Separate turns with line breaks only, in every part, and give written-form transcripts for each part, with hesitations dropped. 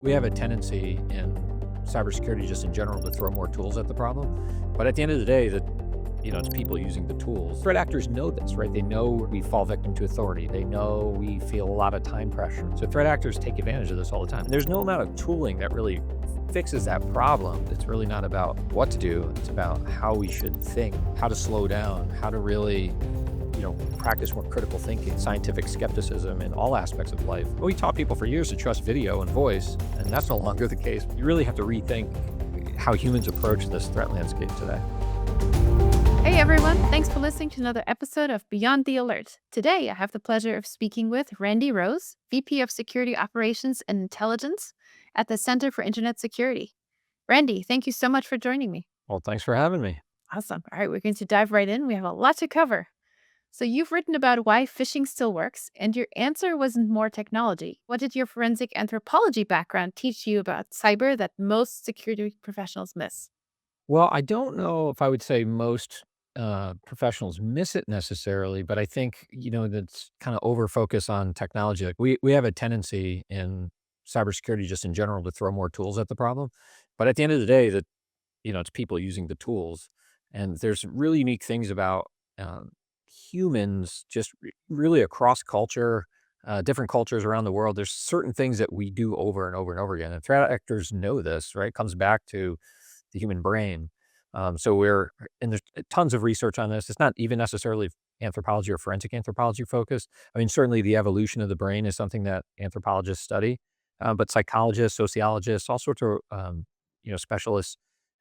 We have a tendency in cybersecurity just in general to throw more tools at the problem. But at the end of the day, it's people using the tools. Threat actors know this, right? They know we fall victim to authority. They know we feel a lot of time pressure. So threat actors take advantage of this all the time. And there's no amount of tooling that really fixes that problem. It's really not about what to do. It's about how we should think, how to slow down, how to really practice more critical thinking, scientific skepticism in all aspects of life. We taught people for years to trust video and voice, and that's no longer the case. You really have to rethink how humans approach this threat landscape today.
Hey everyone, thanks for listening to another episode of Beyond the Alert. Today I have the pleasure of speaking with Randy Rose, VP of Security Operations and Intelligence at the Center for Internet Security. Randy, thank you so much for joining me.
Well, thanks for having me.
Awesome. All right, we're going to dive right in. We have a lot to cover. So you've written about why phishing still works, and your answer wasn't more technology. What did your forensic anthropology background teach you about cyber that most security professionals miss?
Well, I don't know if I would say most professionals miss it necessarily, but I think, that's kind of over focus on technology. Like we have a tendency in cybersecurity just in general to throw more tools at the problem. But at the end of the day, it's people using the tools. And there's really unique things about humans just really across culture, different cultures around the world. There's certain things that we do over and over and over again. And threat actors know this, right? It comes back to the human brain. And there's tons of research on this. It's not even necessarily anthropology or forensic anthropology focused. I mean, certainly the evolution of the brain is something that anthropologists study, but psychologists, sociologists, all sorts of specialists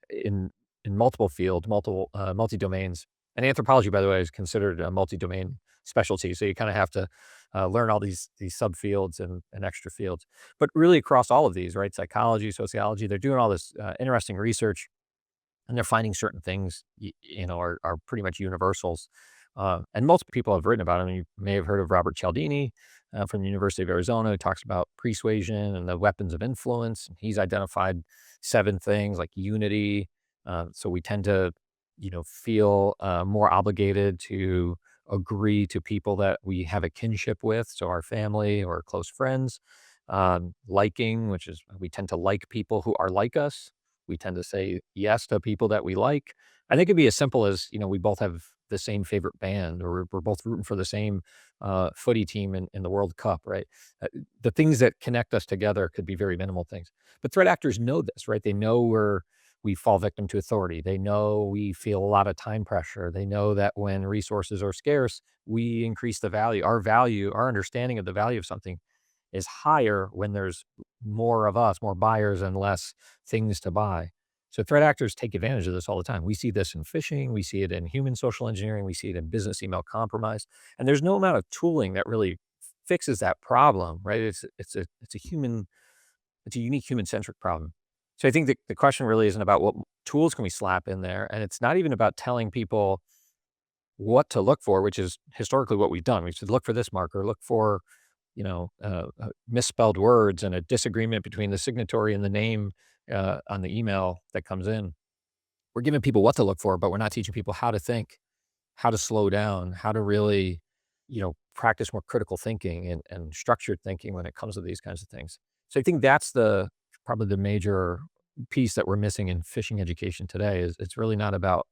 in multiple fields, multi domains. And anthropology, by the way, is considered a multi domain specialty. So you kind of have to learn all these subfields and extra fields. But really across all of these, right? Psychology, sociology, they're doing all this interesting research, and they're finding certain things, are pretty much universals. And multiple people have written about them. You may have heard of Robert Cialdini from the University of Arizona, who talks about persuasion and the weapons of influence. He's identified 7 things like unity. So we tend to, feel more obligated to agree to people that we have a kinship with, so our family or close friends. Liking, which is we tend to like people who are like us. We tend to say yes to people that we like. I think it could be as simple as, we both have the same favorite band, or we're both rooting for the same footy team in the World Cup, right? The things that connect us together could be very minimal things. But threat actors know this, right? They know we fall victim to authority. They know we feel a lot of time pressure. They know that when resources are scarce, we increase the value. Our understanding of the value of something is higher when there's more of us, more buyers and less things to buy. So threat actors take advantage of this all the time. We see this in phishing, we see it in human social engineering, we see it in business email compromise, and there's no amount of tooling that really fixes that problem, right? It's a unique human centric problem. So I think the question really isn't about what tools can we slap in there, and it's not even about telling people what to look for, which is historically what we've done. We should look for this marker, look for misspelled words and a disagreement between the signatory and the name on the email that comes in. We're giving people what to look for, but we're not teaching people how to think, how to slow down, how to really, practice more critical thinking and structured thinking when it comes to these kinds of things. So I think that's probably the major piece that we're missing in phishing education today is it's really not about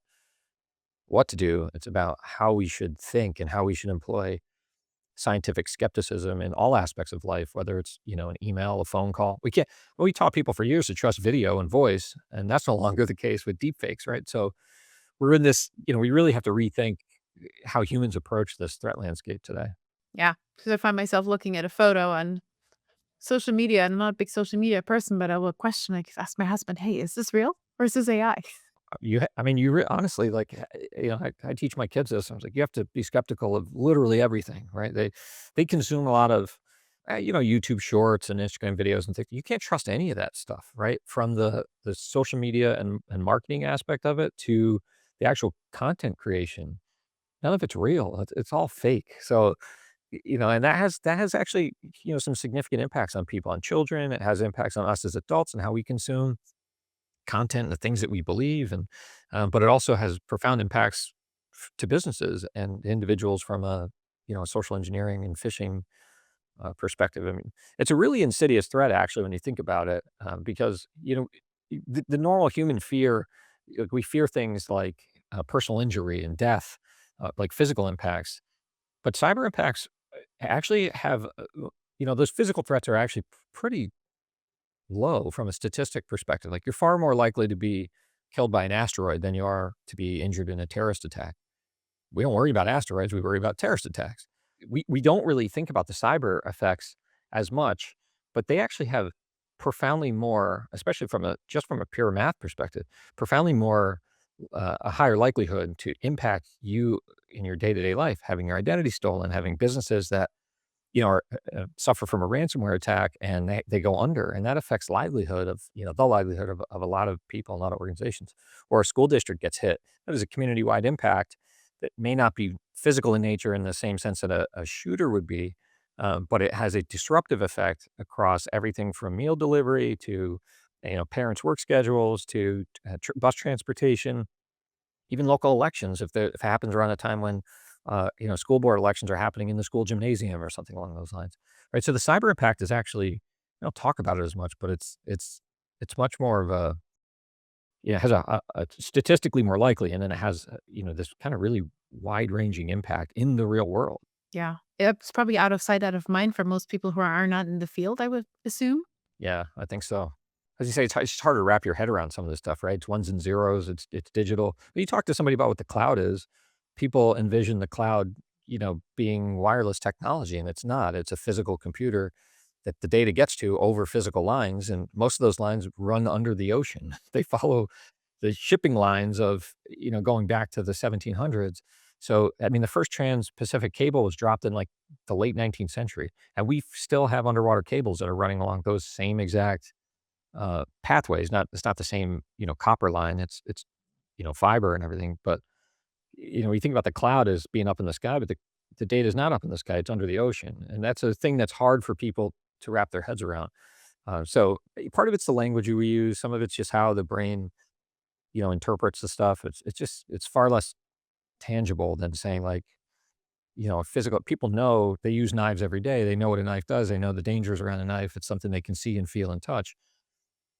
what to do. It's about how we should think and how we should employ scientific skepticism in all aspects of life, whether it's, an email, a phone call. We taught people for years to trust video and voice, and that's no longer the case with deepfakes, right? So we're in this, we really have to rethink how humans approach this threat landscape today.
Yeah, because I find myself looking at a photo on social media. And I'm not a big social media person, but I will question, like, ask my husband, hey, is this real or is this AI?
I mean, honestly, like, I teach my kids this. I was like, you have to be skeptical of literally everything, right? They consume a lot of, YouTube shorts and Instagram videos and things. You can't trust any of that stuff, right? From the social media and marketing aspect of it to the actual content creation. None of it's real. It's all fake. So, and that has actually, some significant impacts on people, on children. It has impacts on us as adults and how we consume content and the things that we believe. But it also has profound impacts to businesses and individuals from a social engineering and phishing perspective. I mean, it's a really insidious threat, actually, when you think about it, because the normal human fear, like, we fear things like personal injury and death, like physical impacts. But cyber impacts actually have, those physical threats are actually pretty low from a statistic perspective. Like, you're far more likely to be killed by an asteroid than you are to be injured in a terrorist attack. We don't worry about asteroids, we worry about terrorist attacks. We don't really think about the cyber effects as much, but they actually have profoundly more, especially from a pure math perspective, profoundly more, a higher likelihood to impact you in your day-to-day life, having your identity stolen, having businesses that suffer from a ransomware attack and they go under, and that affects livelihood of, the livelihood of a lot of people, a lot of organizations. Or a school district gets hit. That is a community-wide impact that may not be physical in nature in the same sense that a shooter would be, but it has a disruptive effect across everything from meal delivery to, parents' work schedules to bus transportation, even local elections, if it happens around a time when, school board elections are happening in the school gymnasium or something along those lines, right? So the cyber impact is actually, we don't talk about it as much, but it's much more of a, has a statistically more likely, and then it has, this kind of really wide ranging impact in the real world.
Yeah. It's probably out of sight, out of mind for most people who are not in the field, I would assume.
Yeah, I think so. As you say, it's just hard to wrap your head around some of this stuff, right? It's ones and zeros. It's digital. But you talk to somebody about what the cloud is, people envision the cloud, being wireless technology, and it's not. It's a physical computer that the data gets to over physical lines, and most of those lines run under the ocean. They follow the shipping lines of, going back to the 1700s. So, I mean, the first trans-Pacific cable was dropped in, like, the late 19th century, and we still have underwater cables that are running along those same exact, pathways. It's not the same, copper line, it's, fiber and everything, but, you think about the cloud as being up in the sky, but the data is not up in the sky, it's under the ocean, and that's a thing that's hard for people to wrap their heads around. Part of it's the language we use, some of it's just how the brain, interprets the stuff. It's far less tangible than saying, like, physical people know they use knives every day. They know what a knife does. They know the dangers around a knife. It's something they can see and feel and touch.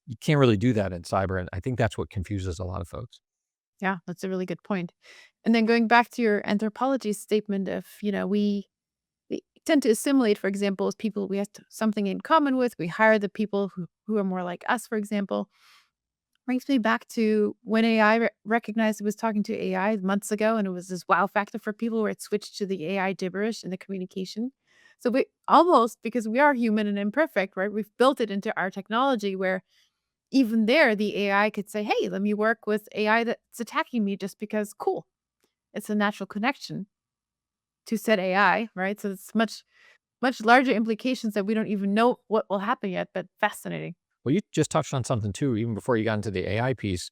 You can't really do that in cyber, and I think that's what confuses a lot of folks.
Yeah, that's a really good point. And then going back to your anthropology statement of, we tend to assimilate, for example, as people we have something in common with. We hire the people who are more like us, for example. Brings me back to when AI recognized it was talking to AI months ago, and it was this wow factor for people where it switched to the AI gibberish in the communication. So we almost, because we are human and imperfect, right? We've built it into our technology where even there, the AI could say, "Hey, let me work with AI that's attacking me just because cool." It's a natural connection to said AI, right? So it's much larger implications that we don't even know what will happen yet, but fascinating.
Well, you just touched on something too, even before you got into the AI piece.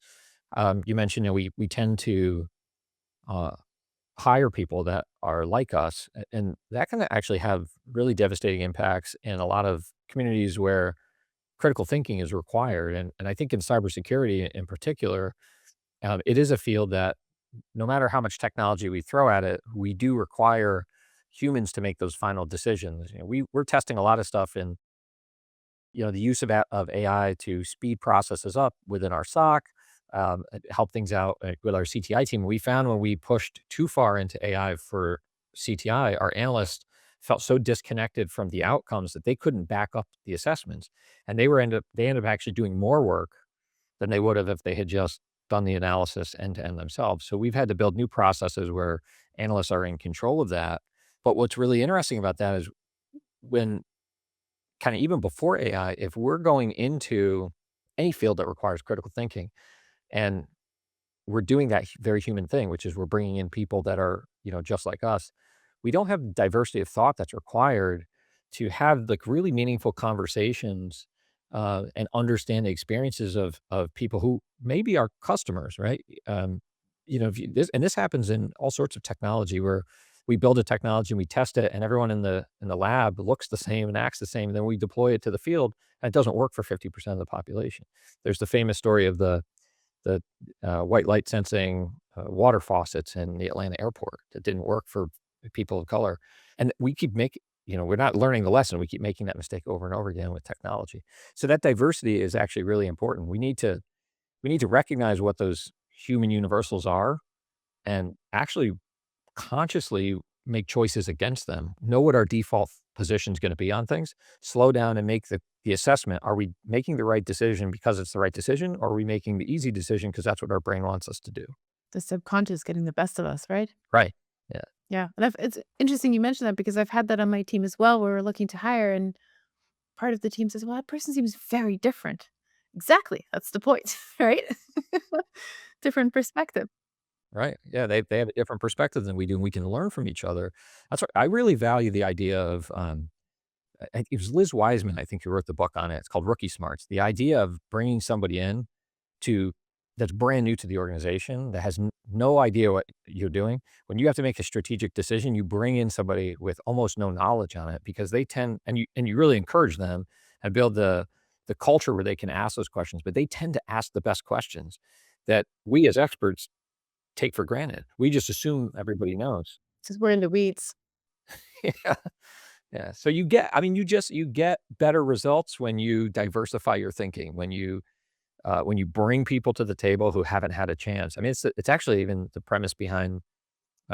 You mentioned, we tend to, uh, hire people that are like us, and that can actually have really devastating impacts in a lot of communities where critical thinking is required. And I think in cybersecurity in particular, it is a field that no matter how much technology we throw at it, we do require humans to make those final decisions. We're testing a lot of stuff in, the use of AI to speed processes up within our SOC, help things out with our CTI team. We found when we pushed too far into AI for CTI, our analysts felt so disconnected from the outcomes that they couldn't back up the assessments, and they ended up actually doing more work than they would have if they had just done the analysis end to end themselves. So we've had to build new processes where analysts are in control of that. But what's really interesting about that is when kind of even before AI, if we're going into any field that requires critical thinking and we're doing that very human thing, which is we're bringing in people that are, just like us, we don't have diversity of thought that's required to have like really meaningful conversations, and understand the experiences of people who maybe are customers, right? This happens in all sorts of technology where we build a technology and we test it, and everyone in the lab looks the same and acts the same. And then we deploy it to the field, and it doesn't work for 50% of the population. There's the famous story of the white light sensing water faucets in the Atlanta airport that didn't work for people of color, and we keep making. we're not learning the lesson. We keep making that mistake over and over again with technology. So that diversity is actually really important. We need to recognize what those human universals are and actually consciously make choices against them. Know what our default position is going to be on things. Slow down and make the assessment. Are we making the right decision because it's the right decision, or are we making the easy decision because that's what our brain wants us to do?
The subconscious getting the best of us, right?
Right. Yeah.
Yeah. And it's interesting you mentioned that because I've had that on my team as well, where we're looking to hire, and part of the team says, well, that person seems very different. Exactly. That's the point, right? Different perspective.
Right. Yeah. They have a different perspective than we do, and we can learn from each other. That's what I really value the idea of. It was Liz Wiseman, I think, who wrote the book on it. It's called Rookie Smarts. The idea of bringing somebody in to that's brand new to the organization, that has no idea what you're doing. When you have to make a strategic decision, you bring in somebody with almost no knowledge on it, because they tend, and you really encourage them and build the culture where they can ask those questions, but they tend to ask the best questions that we as experts take for granted. We just assume everybody knows.
Since we're in the weeds.
Yeah. Yeah. So you get better results when you diversify your thinking, when you bring people to the table who haven't had a chance. I mean, it's actually even the premise behind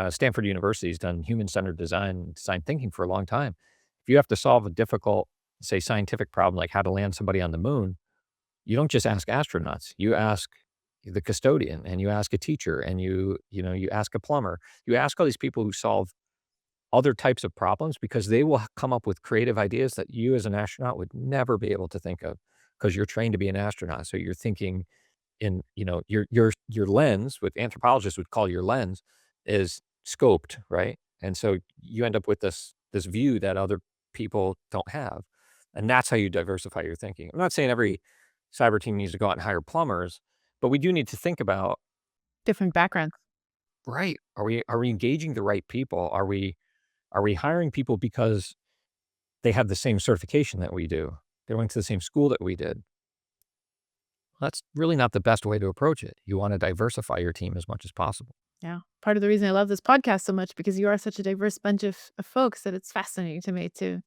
Stanford University's done human-centered design thinking for a long time. If you have to solve a difficult, say, scientific problem like how to land somebody on the moon, you don't just ask astronauts. You ask the custodian, and you ask a teacher, and you ask a plumber. You ask all these people who solve other types of problems, because they will come up with creative ideas that you as an astronaut would never be able to think of, because you're trained to be an astronaut. So you're thinking in, your lens, what anthropologists would call your lens, is scoped, right? And so you end up with this view that other people don't have. And that's how you diversify your thinking. I'm not saying every cyber team needs to go out and hire plumbers, but we do need to think about,
Different backgrounds.
right, are we engaging the right people? Are we hiring people because they have the same certification that we do? They went to the same school that we did. That's really not the best way to approach it. You want to diversify your team as much as possible.
Yeah. Part of the reason I love this podcast so much because you are such a diverse bunch of folks that it's fascinating to me to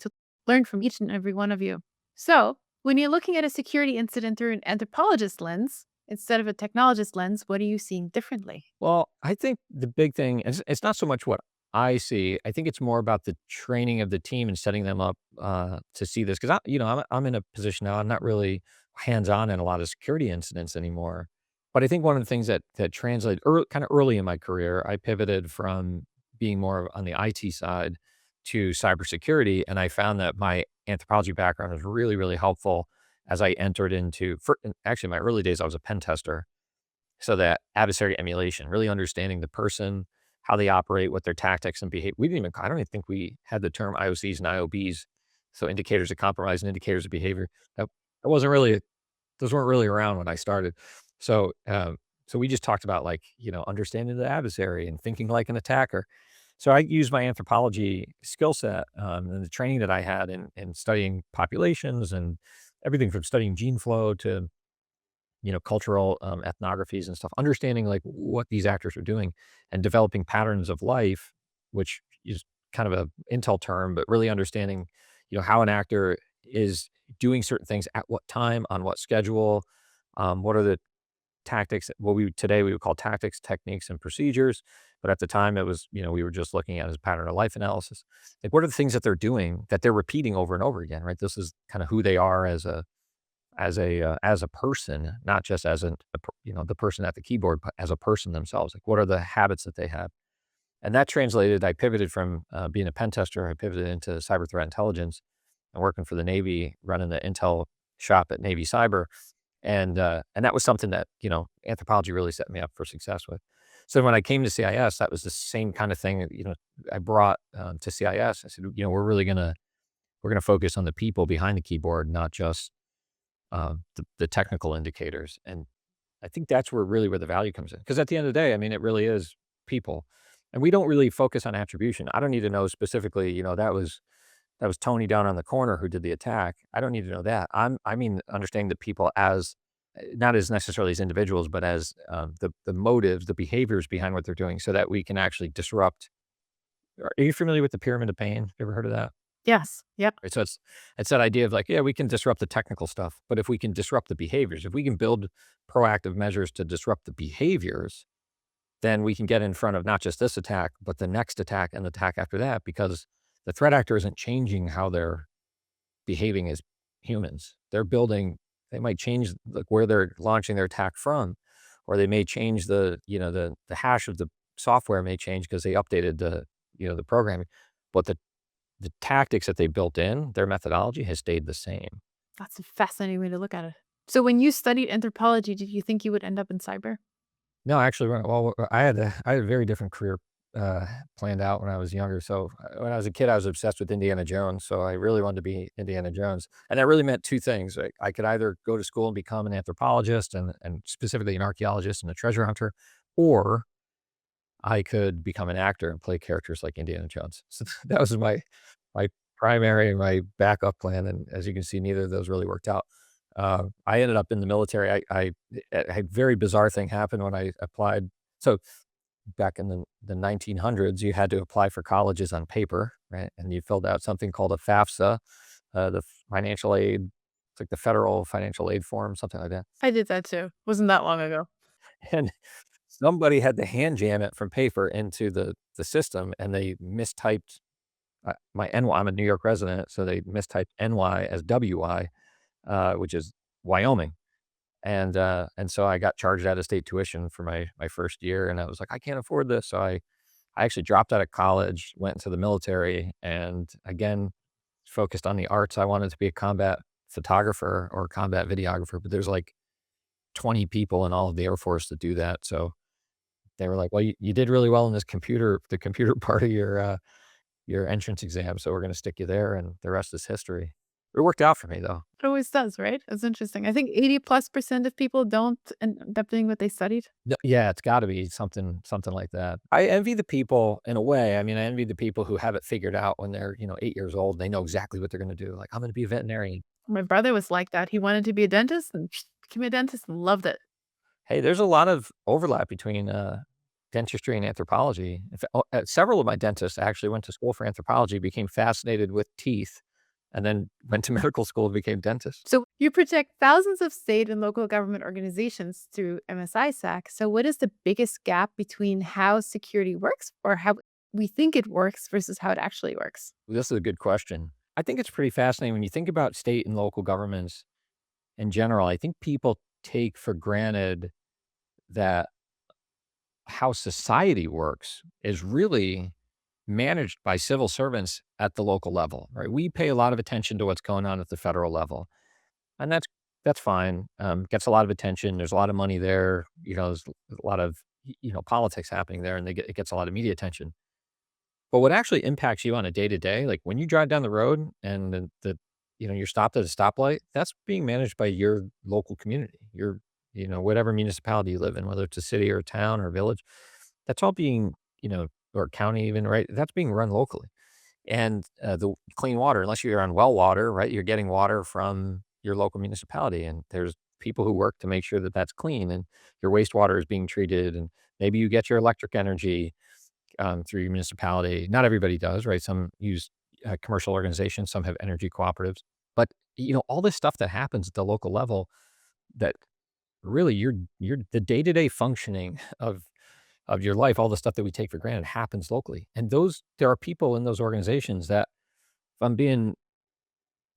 learn from each and every one of you. So, when you're looking at a security incident through an anthropologist lens instead of a technologist lens, what are you seeing differently?
Well, I think the big thing is, it's not so much what I see. I think it's more about the training of the team and setting them up to see this. Because I'm in a position now. I'm not really hands on in a lot of security incidents anymore. But I think one of the things that translated kind of early in my career, I pivoted from being more on the IT side to cybersecurity, and I found that my anthropology background was really, really helpful as I entered into. Actually, in my early days, I was a pen tester, so that adversary emulation, really understanding the person, how they operate, what their tactics and behavior. I don't even think we had the term IOCs and IOBs. So indicators of compromise and indicators of behavior. That wasn't really, those weren't really around when I started. So, so we just talked about, like, understanding the adversary and thinking like an attacker. So I used my anthropology skill set, and the training that I had in studying populations, and everything from studying gene flow to cultural, ethnographies and stuff, understanding, like, what these actors are doing and developing patterns of life, which is kind of a intel term, but really understanding, how an actor is doing certain things at what time, on what schedule, what are the tactics, what today we would call tactics, techniques, and procedures. But at the time it was, we were just looking at as pattern of life analysis. Like, what are the things that they're doing that they're repeating over and over again, right? This is kind of who they are as a person, not just as the person at the keyboard, but as a person themselves. Like, what are the habits that they have? And that translated. I pivoted from being a pen tester. I pivoted into cyber threat intelligence and working for the Navy, running the intel shop at Navy Cyber, and that was something that anthropology really set me up for success with. So when I came to CIS, that was the same kind of thing. I brought to CIS. I said, we're gonna focus on the people behind the keyboard, not just the technical indicators. And I think that's where the value comes in. Because at the end of the day, I mean, it really is people, and we don't really focus on attribution. I don't need to know specifically, that was Tony down on the corner who did the attack. I don't need to know that. I mean, understanding the people as not as necessarily as individuals, but as the motives, the behaviors behind what they're doing, so that we can actually disrupt. Are you familiar with the pyramid of pain? You ever heard of that?
Yes. Yep.
right? So it's that idea of like, yeah, we can disrupt the technical stuff, but if we can disrupt the behaviors, if we can build proactive measures to disrupt the behaviors, then we can get in front of not just this attack, but the next attack and the attack after that, because the threat actor isn't changing how they're behaving as humans. They might change like where they're launching their attack from, or they may change the hash of the software may change because they updated the programming, but the tactics that they built in, their methodology has stayed the same.
That's a fascinating way to look at it. So when you studied anthropology, did you think you would end up in cyber?
No, actually, I had a very different career, uh, planned out when I was younger. So, when I was a kid, I was obsessed with Indiana Jones, so I really wanted to be Indiana Jones, and that really meant 2 things, like, I could either go to school and become an anthropologist and specifically an archaeologist and a treasure hunter, or I could become an actor and play characters like Indiana Jones. So, that was my primary and my backup plan, and as you can see, neither of those really worked out. I ended up in the military. I had a very bizarre thing happen when I applied. So back in the 1900s, you had to apply for colleges on paper, right? And you filled out something called a FAFSA, the financial aid. It's like the federal financial aid form, something like that.
I did that too. Wasn't that long ago.
And somebody had to hand jam it from paper into the system, and they mistyped my NY. I'm a New York resident, so they mistyped NY as WY, which is Wyoming. And so I got charged out of state tuition for my first year, and I was like, "I can't afford this." So I actually dropped out of college, went into the military, and again, focused on the arts. I wanted to be a combat photographer or combat videographer, but there's like 20 people in all of the Air Force that do that. So they were like, "Well, you did really well in the computer part of your entrance exam, so we're gonna stick you there, and the rest is history." It worked out for me, though.
It always does, right? It's interesting. I think 80+% of people don't end up doing what they studied.
Yeah, it's gotta be something like that. I envy the people in a way. I mean, I envy the people who have it figured out when they're, 8 years old. They know exactly what they're gonna do. Like, "I'm gonna be a veterinarian."
My brother was like that. He wanted to be a dentist and became a dentist and loved it.
Hey, there's a lot of overlap between, dentistry and anthropology. In fact, several of my dentists actually went to school for anthropology, became fascinated with teeth, and then went to medical school and became dentists.
So you protect thousands of state and local government organizations through MSISAC. So what is the biggest gap between how security works or how we think it works versus how it actually works?
This is a good question. I think it's pretty fascinating when you think about state and local governments in general. I think people take for granted that how society works is really managed by civil servants at the local level, right? We pay a lot of attention to what's going on at the federal level, and that's fine. Gets a lot of attention. There's a lot of money there. There's a lot of politics happening there, and it gets a lot of media attention. But what actually impacts you on a day to day, like when you drive down the road and you're stopped at a stoplight, that's being managed by your local community, whatever municipality you live in, whether it's a city or a town or a village, that's all or county even, right? That's being run locally. And the clean water, unless you're on well water, right? You're getting water from your local municipality, and there's people who work to make sure that that's clean, and your wastewater is being treated, and maybe you get your electric energy through your municipality. Not everybody does, right? Some use commercial organizations, some have energy cooperatives. But all this stuff that happens at the local level, that really you're the day to day functioning of your life, all the stuff that we take for granted happens locally. And there are people in those organizations that, if I'm being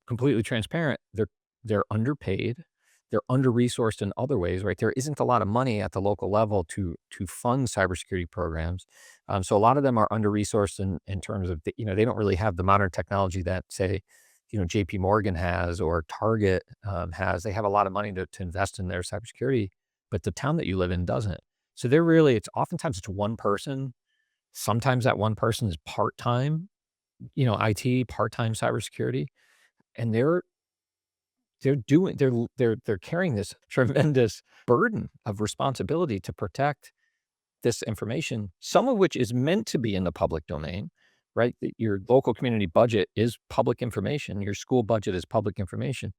completely transparent, they're underpaid, they're under-resourced in other ways, right? There isn't a lot of money at the local level to fund cybersecurity programs. So a lot of them are under-resourced in terms of they don't really have the modern technology that, say, JP Morgan has or Target has. They have a lot of money to invest in their cybersecurity, but the town that you live in doesn't. So it's oftentimes it's one person. Sometimes that one person is part-time, IT, part-time cybersecurity, and they're carrying this tremendous burden of responsibility to protect this information, some of which is meant to be in the public domain, right? Your local community budget is public information. Your school budget is public information,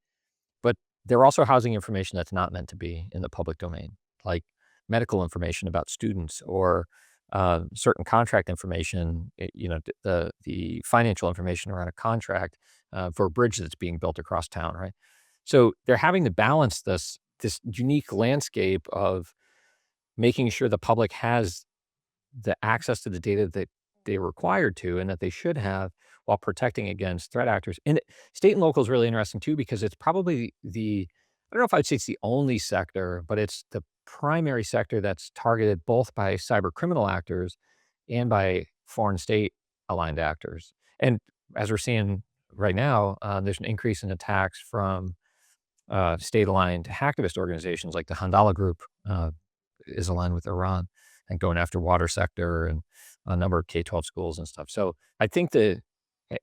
but they're also housing information that's not meant to be in the public domain, like medical information about students or certain contract information, the financial information around a contract for a bridge that's being built across town, right? So they're having to balance this unique landscape of making sure the public has the access to the data that they're required to and that they should have while protecting against threat actors. And state and local is really interesting too because it's probably I don't know if I'd say it's the only sector, but it's the primary sector that's targeted both by cyber criminal actors and by foreign state aligned actors. And as we're seeing right now, there's an increase in attacks from state aligned hacktivist organizations like the Handala Group is aligned with Iran and going after water sector and a number of K-12 schools and stuff. So I think that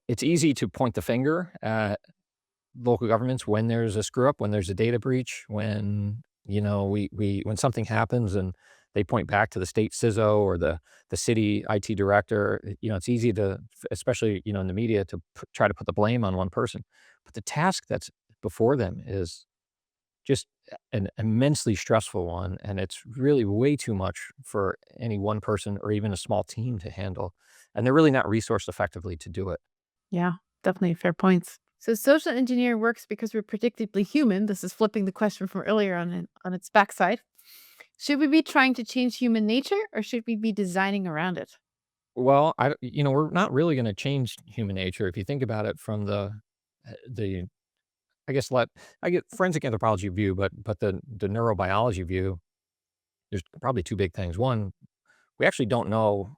it's easy to point the finger at local governments when there's a screw up, when there's a data breach, when we when something happens and they point back to the state CISO or the city IT director. It's easy to, especially in the media, to try to put the blame on one person. But the task that's before them is just an immensely stressful one, and it's really way too much for any one person or even a small team to handle, and they're really not resourced effectively to do it.
Yeah, definitely fair points. So social engineering works because we're predictably human. This is flipping the question from earlier on its backside. Should we be trying to change human nature or should we be designing around it?
Well, we're not really gonna change human nature if you think about it from the I guess, let I get forensic anthropology view, but the neurobiology view, there's probably 2 big things. One, we actually don't know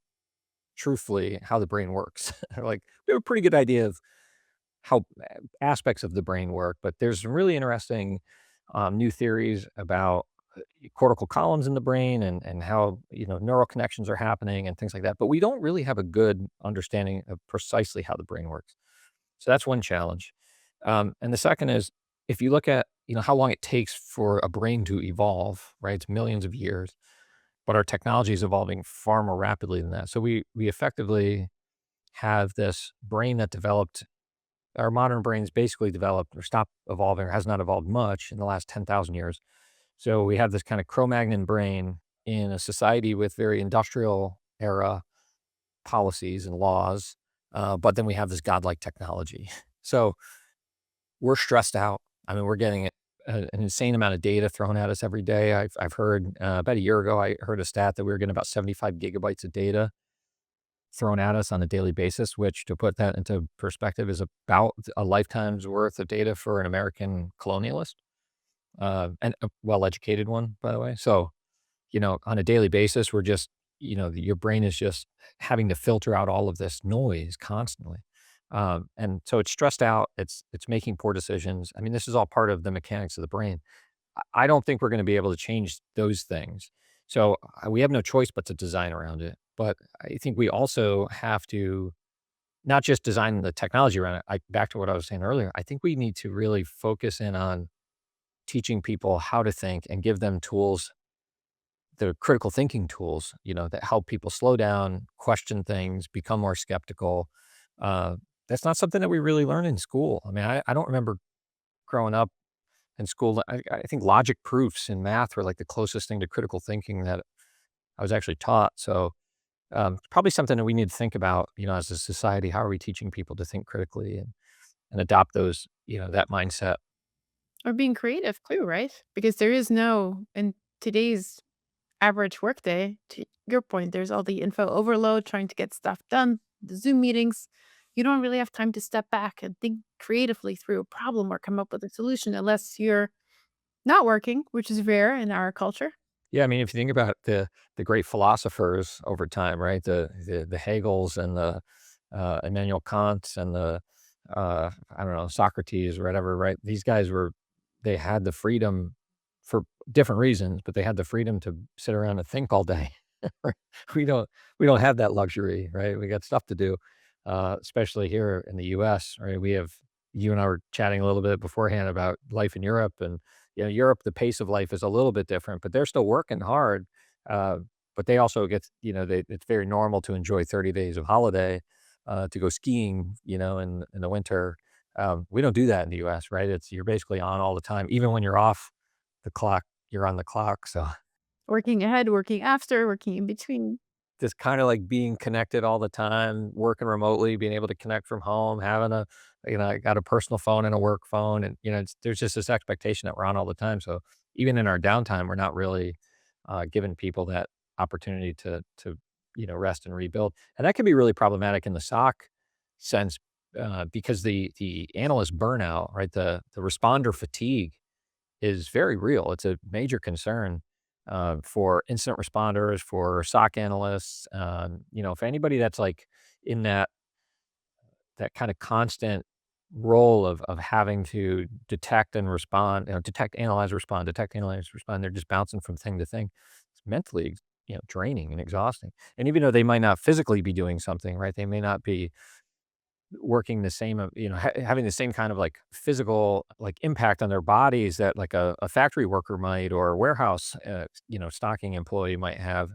truthfully how the brain works. Like, we have a pretty good idea of how aspects of the brain work, but there's some really interesting, new theories about, cortical columns in the brain and how, neural connections are happening and things like that, but we don't really have a good understanding of precisely how the brain works. So that's one challenge. And the second is if you look at, how long it takes for a brain to evolve, right? It's millions of years, but our technology is evolving far more rapidly than that. So we effectively have this brain that developed our modern brains basically developed or stopped evolving or has not evolved much in the last 10,000 years. So we have this kind of Cro-Magnon brain in a society with very industrial era policies and laws, but then we have this godlike technology. So we're stressed out. I mean, we're getting an insane amount of data thrown at us every day. I've heard about a year ago, I heard a stat that we were getting about 75 gigabytes of data thrown at us on a daily basis, which to put that into perspective is about a lifetime's worth of data for an American colonialist, and a well-educated one, by the way. So, on a daily basis, we're just, your brain is just having to filter out all of this noise constantly. And so it's stressed out. It's making poor decisions. I mean, this is all part of the mechanics of the brain. I don't think we're going to be able to change those things. So we have no choice but to design around it. But I think we also have to not just design the technology around it. Back to what I was saying earlier, I think we need to really focus in on teaching people how to think and give them tools, the critical thinking tools, that help people slow down, question things, become more skeptical. Uh, that's not something that we really learn in school. I mean, I don't remember growing up in school. I think logic proofs in math were like the closest thing to critical thinking that I was actually taught. So it's probably something that we need to think about, as a society. How are we teaching people to think critically and adopt those, that mindset?
Or being creative too, right? Because there is no, in today's average workday, to your point, there's all the info overload, trying to get stuff done, the Zoom meetings. You don't really have time to step back and think creatively through a problem or come up with a solution unless you're not working, which is rare in our culture.
Yeah, I mean, if you think about the great philosophers over time, right? The Hegels and the Immanuel Kant and the I don't know, Socrates or whatever, right? These guys they had the freedom for different reasons, but they had the freedom to sit around and think all day. Right? We don't we don't have that luxury, right? We got stuff to do, especially here in the US, right? You and I were chatting a little bit beforehand about life in Europe and Europe, the pace of life is a little bit different, but they're still working hard. Uh, but they also get, it's very normal to enjoy 30 days of holiday, to go skiing, in the winter. We don't do that in the US, right? You're basically on all the time. Even when you're off the clock, you're on the clock. So
Working ahead, working after, working in between.
just kinda like being connected all the time, working remotely, being able to connect from home, having I got a personal phone and a work phone, and, there's just this expectation that we're on all the time, so even in our downtime, we're not really, giving people that opportunity to rest and rebuild, and that can be really problematic in the SOC sense, because the analyst burnout, right, the responder fatigue is very real. It's a major concern for incident responders, for SOC analysts. If anybody that's like in that kind of constant role of having to detect and respond, detect, analyze, respond, detect, analyze, respond. They're just bouncing from thing to thing. It's mentally, draining and exhausting. And even though they might not physically be doing something, right? They may not be working the same, having the same kind of like physical like impact on their bodies that like a factory worker might or a warehouse, stocking employee might have.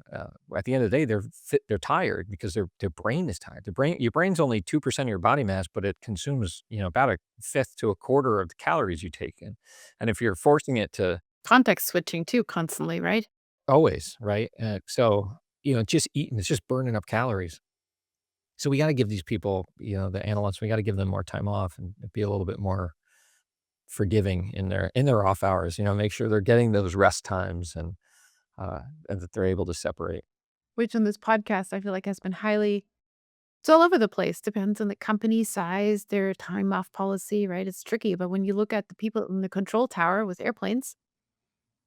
At the end of the day, they're tired because their brain is tired. Your brain's only 2% of your body mass, but it consumes about a fifth to a quarter of the calories you take in. And if you're forcing it to
Context switching too constantly, right?
always, right? So just eating, it's just burning up calories. So we gotta give these people, the analysts, we gotta give them more time off and be a little bit more forgiving in their off hours, make sure they're getting those rest times and that they're able to separate.
Which on this podcast I feel like has been highly it's all over the place. Depends on the company size, their time off policy, right? It's tricky. But when you look at the people in the control tower with airplanes,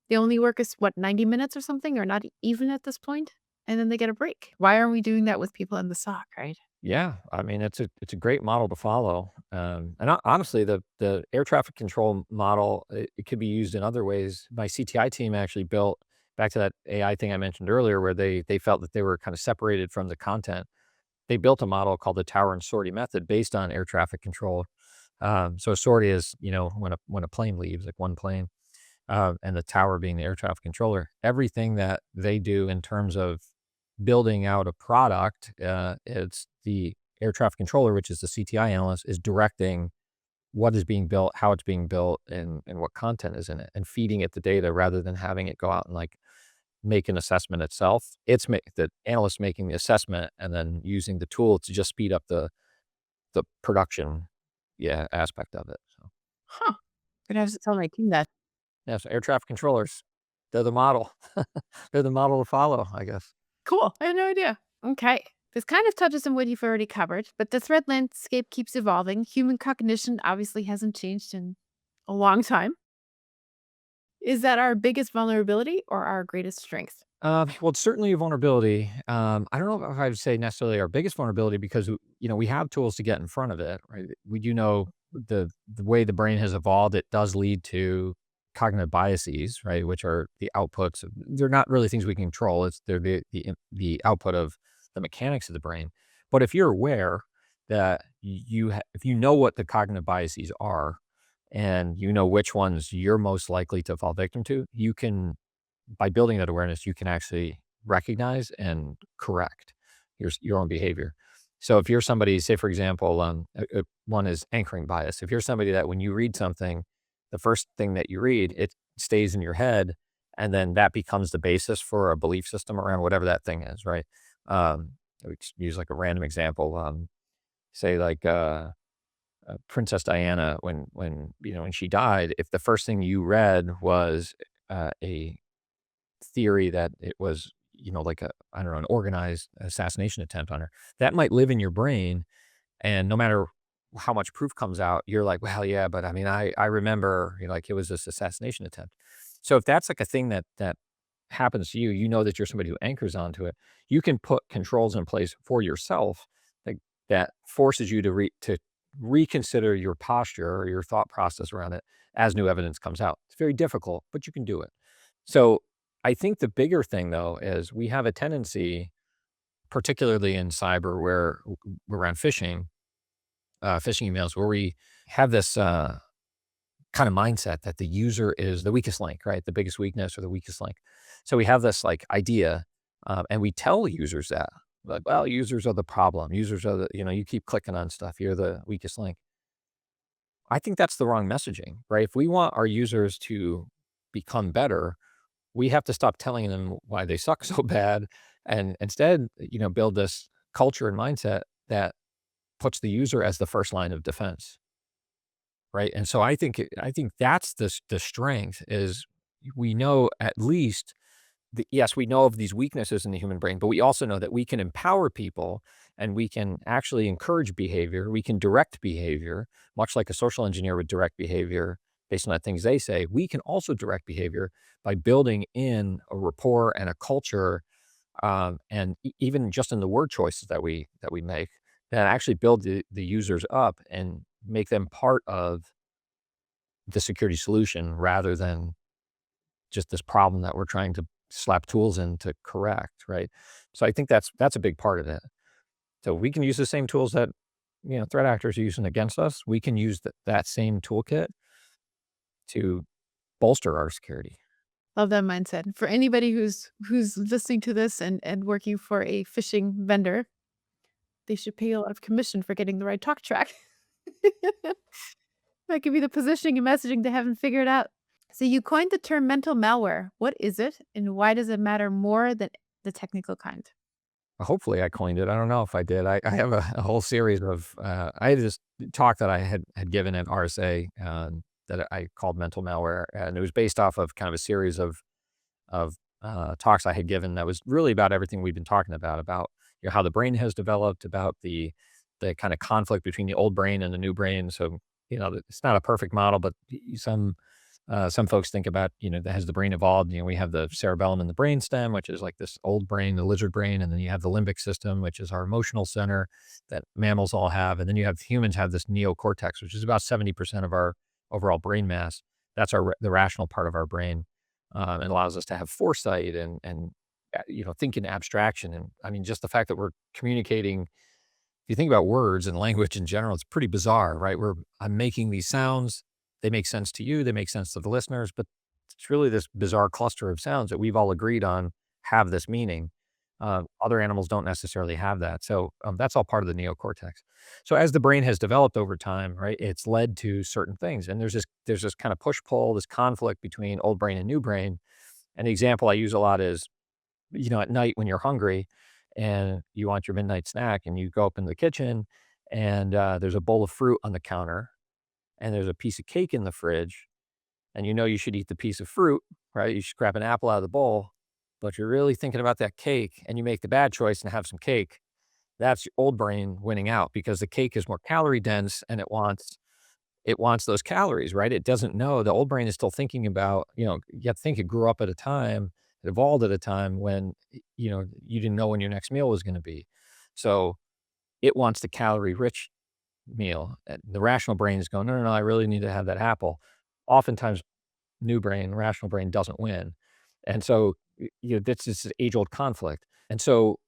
they only work is what, 90 minutes or something, or not even at this point, and then they get a break. Why aren't we doing that with people in the SOC, right?
Yeah, I mean, it's a great model to follow, and honestly, the air traffic control model, it could be used in other ways. My CTI team actually built back to that AI thing I mentioned earlier, where they felt that they were kind of separated from the content. They built a model called the tower and sortie method based on air traffic control. So a sortie is, when a plane leaves, like one plane, and the tower being the air traffic controller. Everything that they do in terms of building out a product, it's the air traffic controller, which is the CTI analyst, is directing what is being built, how it's being built, and what content is in it, and feeding it the data rather than having it go out and like make an assessment itself. The analyst making the assessment and then using the tool to just speed up the production, yeah, aspect of it. So
Huh. Gonna have to tell my team that.
yeah, so air traffic controllers, they're the model. They're the model to follow, I guess.
Cool. I had no idea. Okay. This kind of touches on what you've already covered, but the threat landscape keeps evolving. Human cognition obviously hasn't changed in a long time. Is that our biggest vulnerability or our greatest strength?
Well, it's certainly a vulnerability. I don't know if I would say necessarily our biggest vulnerability because we have tools to get in front of it, right? We do know the way the brain has evolved. It does lead to cognitive biases, right? Which are the outputs. They're not really things we can control. They're the output of the mechanics of the brain. But if you're aware that if you know what the cognitive biases are, and you know which ones you're most likely to fall victim to, you can by building that awareness, you can actually recognize and correct your own behavior. So if you're somebody, say for example, one is anchoring bias. If you're somebody that when you read something, the first thing that you read, it stays in your head, and then that becomes the basis for a belief system around whatever that thing is, right? We just use like a random example. Say like Princess Diana, when she died, if the first thing you read was a theory that it was, like I don't know, an organized assassination attempt on her. That might live in your brain, and no matter how much proof comes out, you're like, "Well, yeah, but I mean, I remember, like it was this assassination attempt." So if that's like a thing that happens to you, you know that you're somebody who anchors onto it. You can put controls in place for yourself that that forces you to reconsider your posture or your thought process around it as new evidence comes out. It's very difficult, but you can do it. So I think the bigger thing though is we have a tendency, particularly in cyber, where around phishing, phishing emails, where we have this kind of mindset that the user is the weakest link, right? The biggest weakness or the weakest link. So we have this like idea, and we tell users that, like, well, users are the problem. Users are you keep clicking on stuff. You're the weakest link. I think that's the wrong messaging, right? If we want our users to become better, we have to stop telling them why they suck so bad and instead, build this culture and mindset that puts the user as the first line of defense, right? And so I think that's the strength is we know at least yes, we know of these weaknesses in the human brain, but we also know that we can empower people and we can actually encourage behavior. We can direct behavior, much like a social engineer would direct behavior based on the things they say. We can also direct behavior by building in a rapport and a culture, and even just in the word choices that we make that actually build the users up and make them part of the security solution rather than just this problem that we're trying to slap tools in to correct, right? So I think that's a big part of it. So we can use the same tools that, threat actors are using against us. We can use that same toolkit to bolster our security.
Love that mindset. For anybody who's listening to this and working for a phishing vendor, they should pay a lot of commission for getting the right talk track. That could be the positioning and messaging they haven't figured out. So you coined the term mental malware. What is it and why does it matter more than the technical kind?
Hopefully I coined it. I don't know if I did. I have a whole series of, I had this talk that I had given at RSA, that I called mental malware. And it was based off of kind of a series of talks I had given that was really about everything we've been talking about, how the brain has developed, about the kind of conflict between the old brain and the new brain. So, it's not a perfect model, but some folks think about, has the brain evolved? We have the cerebellum and the brainstem, which is like this old brain, the lizard brain, and then you have the limbic system, which is our emotional center that mammals all have, and then you have humans have this neocortex, which is about 70% of our overall brain mass. That's the rational part of our brain. It allows us to have foresight and think in abstraction. And I mean, just the fact that we're communicating, if you think about words and language in general, it's pretty bizarre, right? I'm making these sounds. They make sense to you. They make sense to the listeners, but it's really this bizarre cluster of sounds that we've all agreed on have this meaning. Other animals don't necessarily have that. So that's all part of the neocortex. So as the brain has developed over time, right, it's led to certain things. And there's this kind of push pull, this conflict between old brain and new brain. And the example I use a lot is, at night when you're hungry and you want your midnight snack and you go up in the kitchen and there's a bowl of fruit on the counter and there's a piece of cake in the fridge and you should eat the piece of fruit, right? You should grab an apple out of the bowl, but you're really thinking about that cake and you make the bad choice and have some cake. That's your old brain winning out because the cake is more calorie dense and it wants those calories, right? It doesn't know. The old brain is still thinking about, you have to think it grew up at a time, it evolved at a time when, you didn't know when your next meal was going to be. So it wants the calorie rich meal. The rational brain is going, no, no, no, I really need to have that apple. Oftentimes, rational brain doesn't win. And so, this is age old conflict. And so,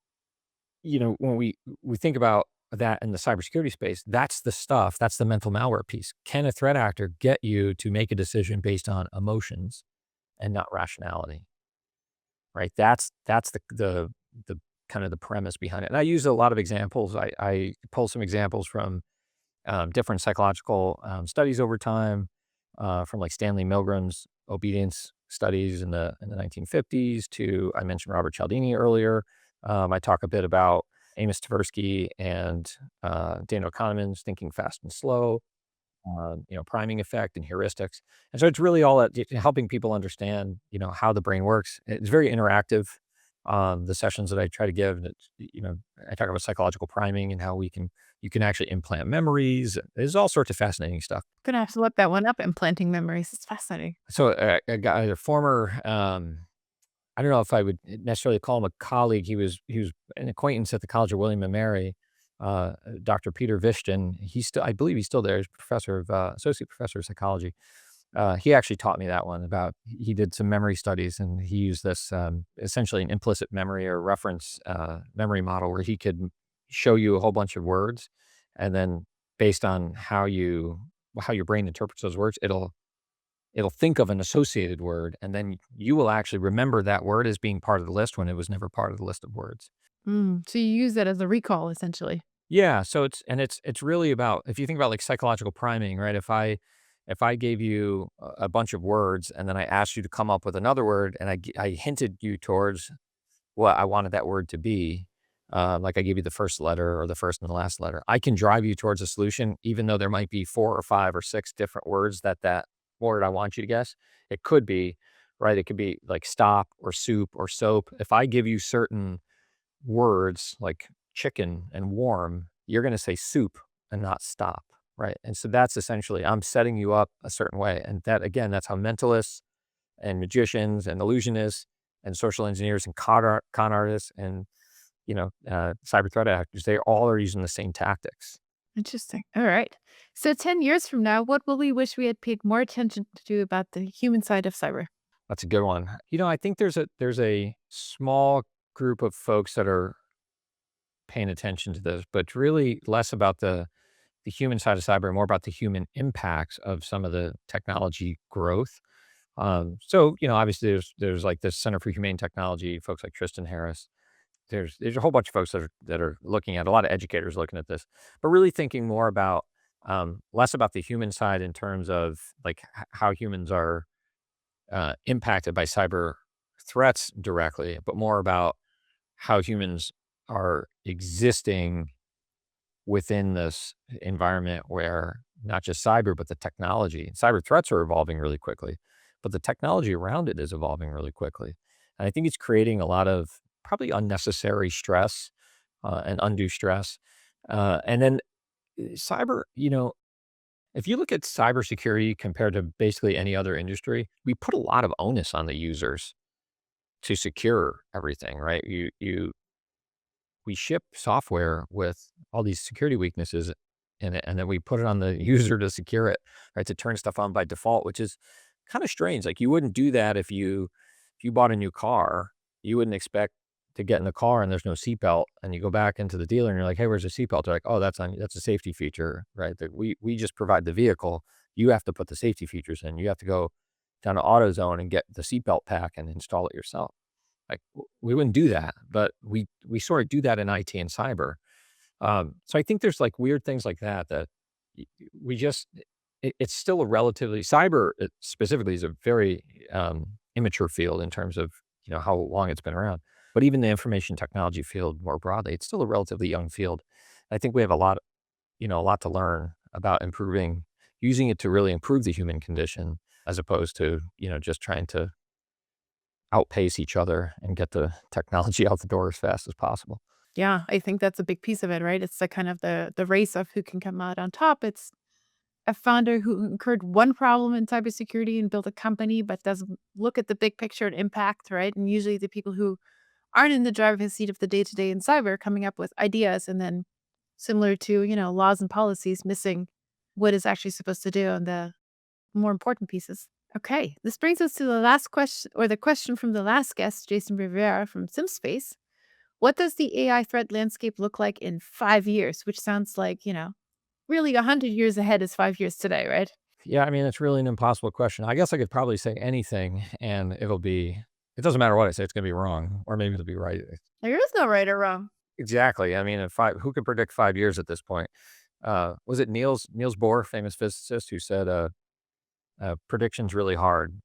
when we think about that in the cybersecurity space, that's the stuff, that's the mental malware piece. Can a threat actor get you to make a decision based on emotions and not rationality? Right? That's the kind of the premise behind it. And I use a lot of examples. I pull some examples from different psychological studies over time, from like Stanley Milgram's obedience studies in the 1950s to I mentioned Robert Cialdini earlier. I talk a bit about Amos Tversky and Daniel Kahneman's Thinking Fast and Slow, priming effect and heuristics. And so it's really all at helping people understand, how the brain works. It's very interactive. The sessions that I try to give, and I talk about psychological priming and how you can actually implant memories. There's all sorts of fascinating stuff.
Gonna have to look that one up, implanting memories. It's fascinating.
So a former, I don't know if I would necessarily call him a colleague. He was an acquaintance at the College of William and Mary. Dr. Peter Vishton. I believe he's still there. He's professor of associate professor of psychology. He actually taught me that one about. He did some memory studies, and he used this essentially an implicit memory or reference memory model where he could show you a whole bunch of words, and then based on how your brain interprets those words, it'll think of an associated word, and then you will actually remember that word as being part of the list when it was never part of the list of words.
So you use that as a recall, essentially.
Yeah, so it's really about if you think about, like, psychological priming, right? If I gave you a bunch of words and then I asked you to come up with another word and I hinted you towards what I wanted that word to be, like I gave you the first letter or the first and the last letter, I can drive you towards a solution, even though there might be 4 or 5 or 6 different words that word I want you to guess. It could be, right? It could be like stop or soup or soap. If I give you certain words like chicken and warm, you're gonna say soup and not stop, right? And so that's essentially I'm setting you up a certain way, and that again, that's how mentalists and magicians and illusionists and social engineers and con artists and, cyber threat actors, they all are using the same tactics.
Interesting. All right. So 10 years from now, what will we wish we had paid more attention to about the human side of cyber?
That's a good one. I think there's a small group of folks that are paying attention to this, but really less about the human side of cyber and more about the human impacts of some of the technology growth. So, obviously there's like this Center for Humane Technology, folks like Tristan Harris. There's a whole bunch of folks that are looking at a lot of educators looking at this, but really thinking more about less about the human side in terms of like how humans are impacted by cyber threats directly, but more about how humans are existing within this environment where not just cyber, but the technology cyber threats are evolving really quickly, but the technology around it is evolving really quickly. And I think it's creating a lot of probably unnecessary stress and undue stress. And then cyber, if you look at cybersecurity compared to basically any other industry, we put a lot of onus on the users to secure everything, right? We ship software with all these security weaknesses in it, and then we put it on the user to secure it, right? To turn stuff on by default, which is kind of strange. Like you wouldn't do that if you bought a new car, you wouldn't expect to get in the car and there's no seatbelt, and you go back into the dealer and you're like, "Hey, where's the seatbelt?" They're like, "Oh, that's a safety feature, right? That we just provide the vehicle. You have to put the safety features in. You have to go down to AutoZone and get the seatbelt pack and install it yourself." Like, we wouldn't do that, but we sort of do that in IT and cyber. So I think there's, like, weird things like that that y we just it's still a relatively cyber, specifically is a very, immature field in terms of, how long it's been around. But even the information technology field more broadly, it's still a relatively young field. I think we have a lot to learn about using it to really improve the human condition as opposed to, just trying to outpace each other and get the technology out the door as fast as possible.
Yeah, I think that's a big piece of it, right? It's the kind of the race of who can come out on top. It's a founder who incurred one problem in cybersecurity and built a company, but doesn't look at the big picture and impact, right? And usually the people who aren't in the driver's seat of the day to day in cyber coming up with ideas and then similar to, laws and policies missing what is actually supposed to do on the more important pieces. Okay, this brings us to the last question or the question from the last guest, Jason Rivera from SimSpace. What does the AI threat landscape look like in 5 years? Which sounds like, really 100 years ahead is 5 years today, right?
Yeah, I mean, it's really an impossible question. I guess I could probably say anything and it doesn't matter what I say, it's gonna be wrong, or maybe it'll be right.
There is no right or wrong.
Exactly. I mean, who could predict 5 years at this point? Was it Niels Bohr, famous physicist, who said, "Prediction's really hard,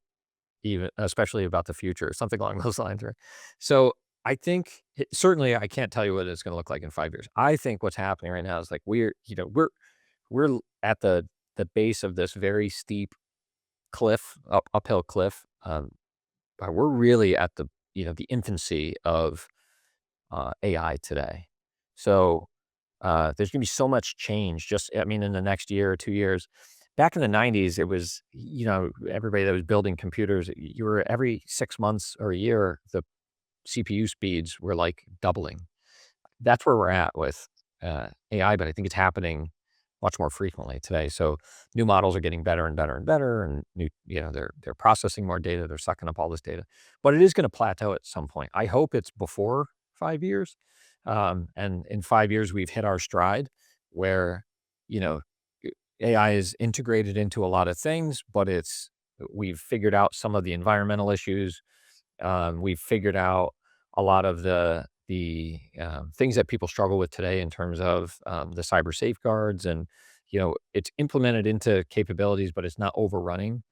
even especially about the future," something along those lines, right? So, I think certainly I can't tell you what it's gonna look like in 5 years. I think what's happening right now is like we're at the base of this very steep uphill cliff. But we're really at the infancy of AI today. So there's gonna be so much change. Just I mean, in the next year or 2 years. Back in the '90s, it was everybody that was building computers. You were every 6 months or a year, the CPU speeds were like doubling. That's where we're at with, AI, but I think it's happening much more frequently today. So new models are getting better and better and better, and they're processing more data, they're sucking up all this data. But it is gonna plateau at some point. I hope it's before 5 years, and in 5 years, we've hit our stride where, you know, AI is integrated into a lot of things, but we've figured out some of the environmental issues. We've figured out a lot of the things that people struggle with today in terms of the cyber safeguards, and it's implemented into capabilities, but it's not overrunning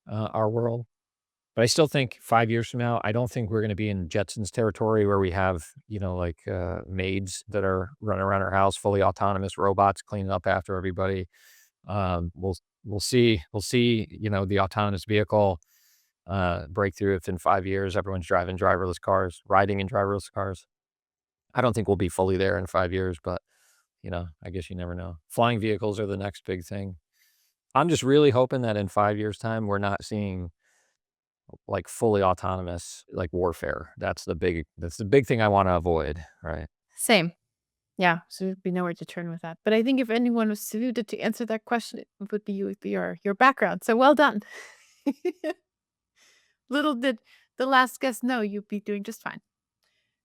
our world. But I still think 5 years from now, I don't think we're gonna be in Jetsons territory where we have, like, maids that are running around our house, fully autonomous robots cleaning up after everybody. We'll see, the autonomous vehicle, breakthrough if in 5 years everyone's driving driverless cars, riding in driverless cars. I don't think we'll be fully there in 5 years, but, I guess you never know. Flying vehicles are the next big thing. I'm just really hoping that in 5 years' time, we're not seeing, like, fully autonomous, like, warfare. That's the big thing I wanna avoid, right?
Same. Yeah, so there'd be nowhere to turn with that. But I think if anyone was suited to answer that question, it would be you with your background. So well done. Little did the last guest know you'd be doing just fine.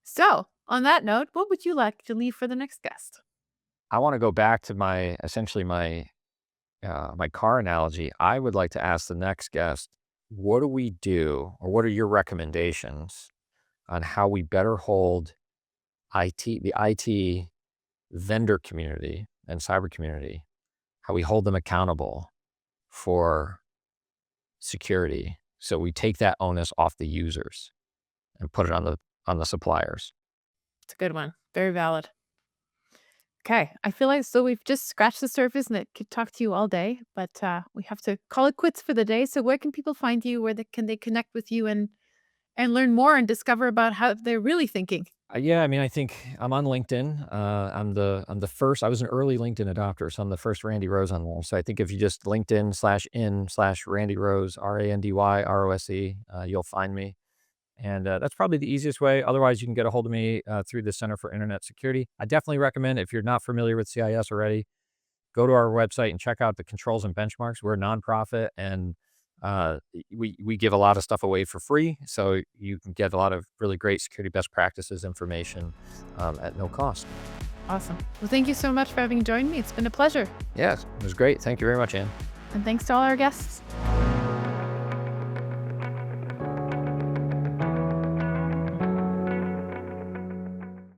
So, on that note, what would you like to leave for the next guest?
I wanna go back to my essentially my car analogy. I would like to ask the next guest, what do we do, or what are your recommendations on how we better hold the IT vendor community and cyber community, how we hold them accountable for security, so we take that onus off the users and put it on the suppliers.
It's a good one. Very valid. Okay, I feel like so we've just scratched the surface and I could talk to you all day, but we have to call it quits for the day. So where can people find you? Can they connect with you and learn more and discover about how they're really thinking?
Yeah, I mean, I think I'm on LinkedIn. I'm the first. I was an early LinkedIn adopter, so I'm the first Randy Rose on there. So I think if you just LinkedIn/in/Randy Rose, RandyRose, you'll find me. And that's probably the easiest way. Otherwise, you can get a hold of me through the Center for Internet Security. I definitely recommend, if you're not familiar with CIS already, go to our website and check out the controls and benchmarks. We're a nonprofit, and we give a lot of stuff away for free, so you can get a lot of really great security best practices information at no cost.
Awesome. Well, thank you so much for having joined me. It's been a pleasure.
Yes, it was great. Thank you very much, Ann.
And thanks to all our guests.